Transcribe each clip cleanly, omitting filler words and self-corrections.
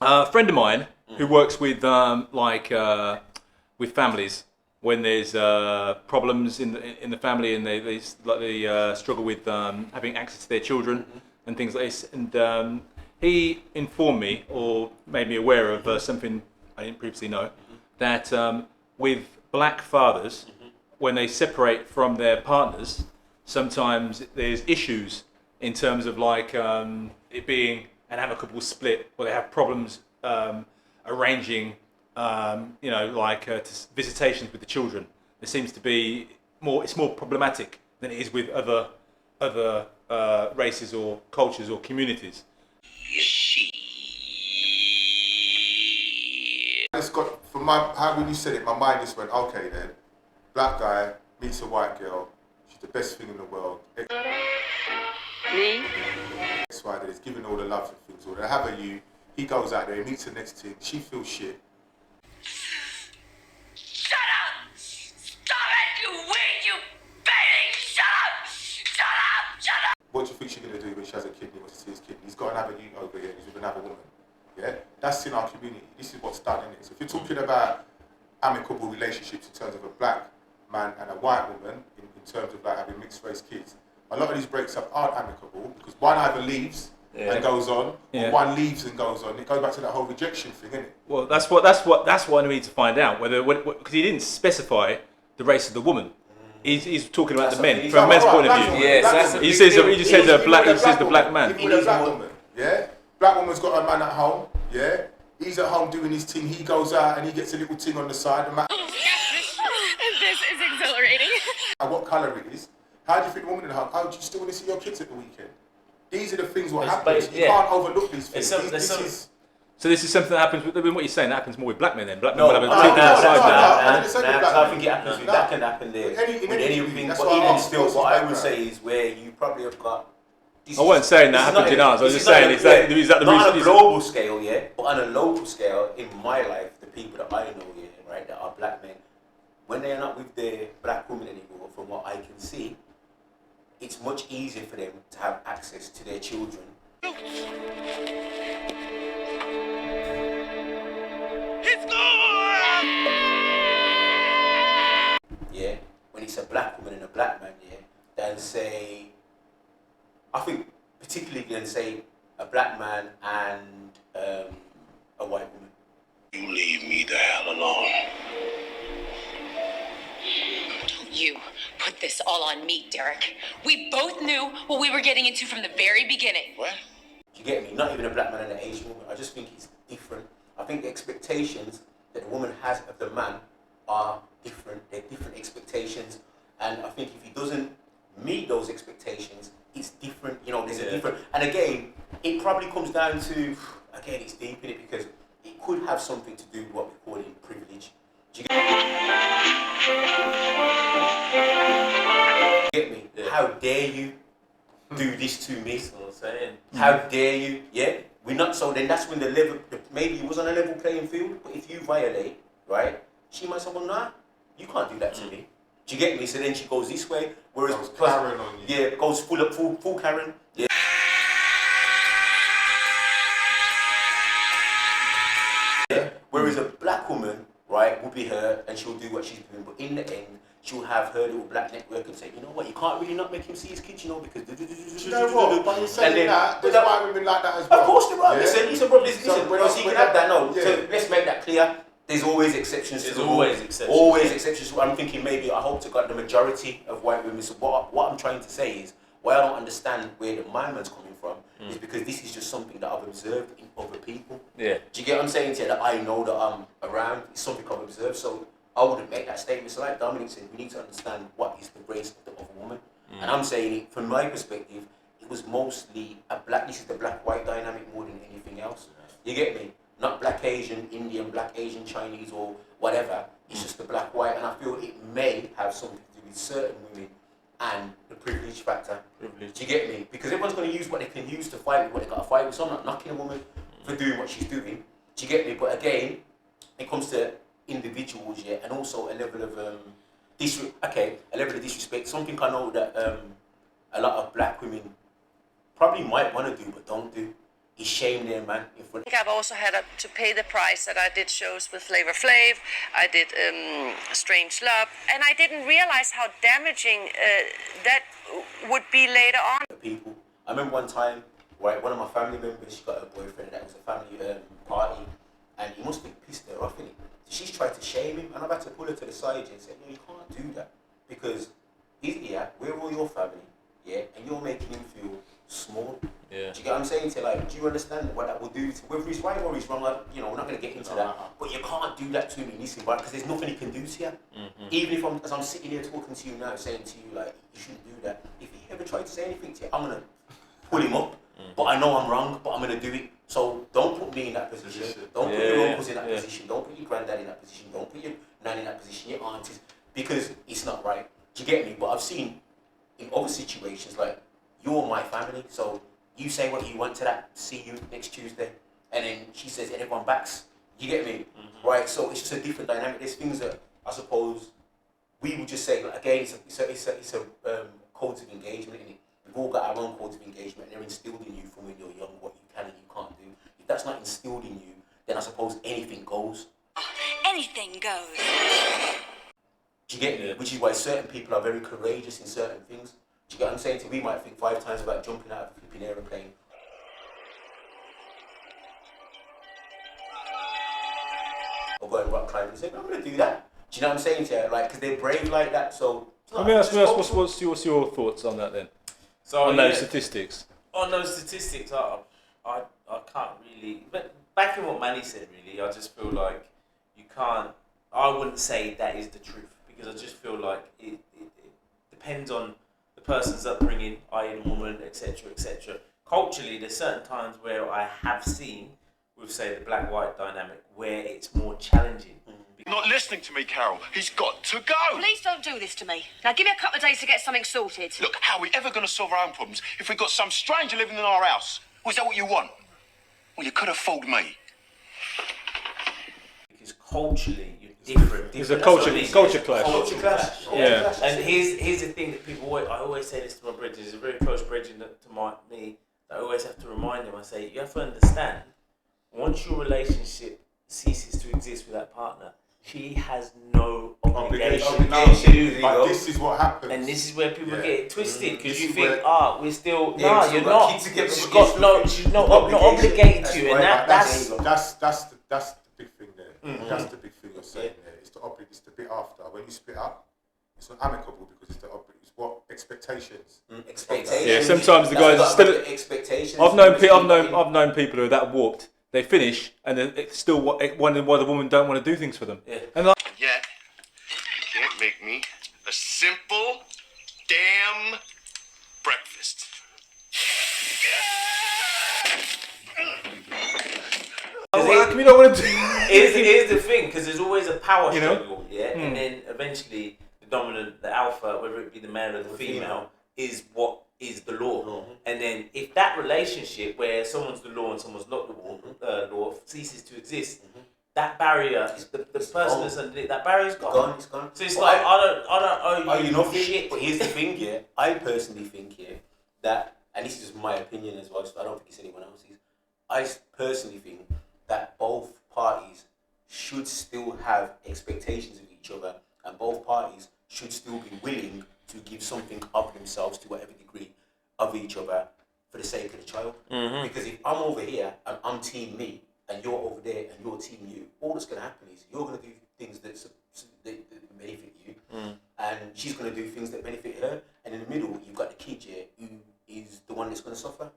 A friend of mine who works with with families when there's problems in the family and they struggle with having access to their children and things like this. And he informed me or made me aware of something I didn't previously know, that with black fathers, when they separate from their partners, sometimes there's issues in terms of it being an amicable split, or they have problems arranging, visitations with the children. There seems to be it's more problematic than it is with other races or cultures or communities. It's got, when you said it, my mind just went, okay then, black guy meets a white girl, she's the best thing in the world. Me? That's why he's giving all the love and things, or they have he goes out there, he meets the next thing, she feels shit. Shut up! Stop it, you weed, you baby! Shut up! Shut up! Shut up! What do you think she's going to do when she has a kid and he wants to see his kid? He's got another youth over here, he's with another woman. Yeah? That's in our community. This is what's done, innit? So if you're talking about amicable relationships in terms of a black man and a white woman, in terms of having mixed race kids, a lot of these breaks-up aren't amicable because one either leaves and goes on, or one leaves and goes on. It goes back to that whole rejection thing, innit? Well, that's what I need to find out, because he didn't specify the race of the woman. He's talking about the men from a men's point of view. Yes, he just says the black man. Even the black woman, yeah. Black woman's got a man at home, yeah. He's at home doing his thing. He goes out and he gets a little thing on the side. This is exhilarating. And what colour it is? How do you think the woman in the home? Oh, do you still want to see your kids at the weekend? These are the things what happens. You can't overlook these things. So this is something that happens with what you're saying. That happens more with black men then. Black men No, will have a taken outside now. I think it happens with that can happen there. With anything, but even still, what I would say is where you probably have got. I wasn't saying that happened in ours. I was just saying is that the reason? Not on a global scale, yeah, but on a local scale, in my life, the people that I know, yeah, right, that are black men, when they are not with their black woman anymore, from what I can see, it's much easier for them to have access to their children. Yeah, when it's a black woman and a black man, yeah, than say, I think particularly than say a black man and a white woman. You leave me the hell alone. Don't you put this all on me, Derek. We both knew what we were getting into from the very beginning. What? Do you get me? Not even a black man and an Asian woman. I just think it's different. I think the expectations that the woman has of the man are different. They're different expectations. And I think if he doesn't meet those expectations, it's different. You know, there's a different. And again, it probably comes down to, again, it's deep in it because it could have something to do with what we call it privilege. Do you get me? Yeah. How dare you do this to me? That's what I'm saying. How dare you? Yeah? We're not, so then that's when the level, maybe it was on a level playing field, but if you violate, right, she might say, well, nah, you can't do that to me. Do you get me? So then she goes this way, whereas Karen on you. Yeah, goes full Karen. Yeah. Whereas a black woman, right, will be her and she'll do what she's doing, but in the end, she'll have her little black network and say, you know what, you can't really not make him see his kids, you know, because... You know what, but you're saying that, there's white women like that as well. Of course there are. Yeah? Listen, bro, so you can have that, no. Yeah. So let's make that clear. There's always exceptions to the rule. Always exceptions. Always exceptions. So I'm thinking maybe, I hope to God, the majority of white women. So what I'm trying to say is, why I don't understand where the my man's coming from is because this is just something that I've observed in other people. Yeah. Do you get what I'm saying to you? That I know that I'm around. It's something I've observed. So I wouldn't make that statement. So like Dominic said, we need to understand what is the race of the woman. And I'm saying it, from my perspective, it was mostly this is the black-white dynamic more than anything else. You get me? Not black Asian, Indian, black Asian, Chinese or whatever. It's just the black-white, and I feel it may have something to do with certain women and the privilege factor. Do you get me? Because everyone's going to use what they can use to fight with what they got to fight with. So I'm not knocking a woman for doing what she's doing. Do you get me? But again, it comes to individuals, yeah, and also a level of disrespect. Something I know that a lot of black women probably might want to do but don't do. is shame their man in front. I think I've also had to pay the price that I did shows with Flavor Flav, I did Strange Love, and I didn't realize how damaging that would be later on. People. I remember one time, right, one of my family members, she got a boyfriend, that was a family party, and he must have pissed her off, innit? She's tried to shame him, and I've had to pull her to the side and say, no, you can't do that, because he's here, we're all your family, yeah, and you're making him feel small. Yeah. Do you get what I'm saying to you? Like, do you understand what that will do to, whether he's right or he's wrong? Like, you know, we're not going to get into that, but you can't do that to me in this environment because there's nothing he can do to you. Even if as I'm sitting here talking to you now, saying to you, like, you shouldn't do that, if he ever tried to say anything to you, I'm going to pull him up, but I know I'm wrong, but I'm going to do it. So don't put me in that position. Don't put your uncles in that position. Don't put your granddad in that position. Don't put your nan in that position, your aunties, because it's not right. Do you get me? But I've seen in other situations, like, you're my family, so you say what you want to that, see you next Tuesday, and then she says everyone backs. You get me? Right? So it's just a different dynamic. There's things that I suppose we would just say, like, again, it's a codes of engagement, innit? We've all got our own codes of engagement, and they're instilled in you from when you're young, what you can and you can't do. If that's not instilled in you, then I suppose anything goes. Anything goes. Do you get me? Which is why certain people are very courageous in certain things. Do you get what I'm saying? So we might think 5 times about jumping out of a flipping aeroplane. Or going rock climbing and say, I'm going to do that. Do you know what I'm saying to you? Like, because they're brave like that, so... Let me ask, what's your thoughts on that then? So, on those statistics? On those statistics, I can't really... But back in what Manny said, really, I just feel like you can't... I wouldn't say that is the truth, because I just feel like it depends on the person's upbringing, i.e. the woman, etc., etc. Culturally, there's certain times where I have seen, with, say, the black-white dynamic, where it's more challenging. Not listening to me, Carol. He's got to go. Please don't do this to me. Now give me a couple of days to get something sorted. Look, how are we ever going to solve our own problems if we've got some stranger living in our house? Was that what you want? Well, you could have fooled me. Because culturally, you're different. There's a culture clash. Culture clash. Yeah. And here's the thing that people I always say this to my brethren. There's a very close brethren to me. I always have to remind them. I say, you have to understand, once your relationship ceases to exist with that partner, she has no obligation to do. But this is what happens. And this is where people get it twisted, because you This is think, where- we're still... Yeah, No, we've you're still got not. kids to get She's mortgaged. not obligated to you, and that's... That's the big thing there. That's the big thing you're saying there. It's the bit after. When you split up, it's not amicable because it's what expectations. Expectations. Yeah, sometimes the guys still. Expectations. I've known people who are that warped. They finish and then it's still wondering why the woman don't want to do things for them. Yeah. And like, Yet, you can't make me a simple damn breakfast. how come you don't want to do? Here's the thing, because there's always a power You know? struggle, yeah? And then eventually the dominant, the alpha, whether it be the male or the female, is what is the law. And then if that relationship where someone's the law and someone's not the law ceases to exist, that barrier, the person that's underneath, that barrier's gone. It's gone. So it's like, I don't owe you nothing. shit. But here's the thing, yeah. I personally think, yeah, that, and this is my opinion as well, so I don't think it's anyone else's. I personally think that both parties should still have expectations of each other, and both parties should still be willing to give something of themselves to whatever degree of each other for the sake of the child. Because if I'm over here and I'm team me, and you're over there and you're team you, all that's going to happen is you're going to do things that benefit you, and she's going to do things that benefit her, and in the middle you've got the kid here who is the one that's going to suffer.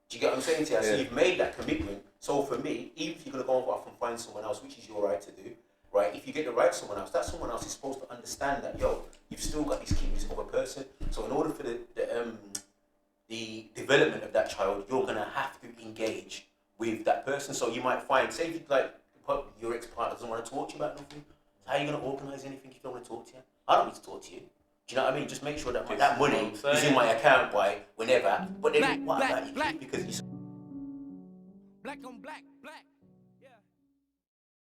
Do you get what I'm saying to you? So you've made that commitment. So for me, even if you're going to go off and find someone else, which is your right to do, right? If you get the right someone else, that someone else is supposed to understand that, yo, you've still got this kid with this other person. So in order for the development of that child, you're going to have to engage with that person. So you might find, say if you like, your ex-partner doesn't want to talk to you about nothing, how are you going to organise anything if you don't want to talk to you? I don't need to talk to you. Do you know what I mean? Just make sure that that money is in my account by whenever. But then what about you? Because you... Black on black, black.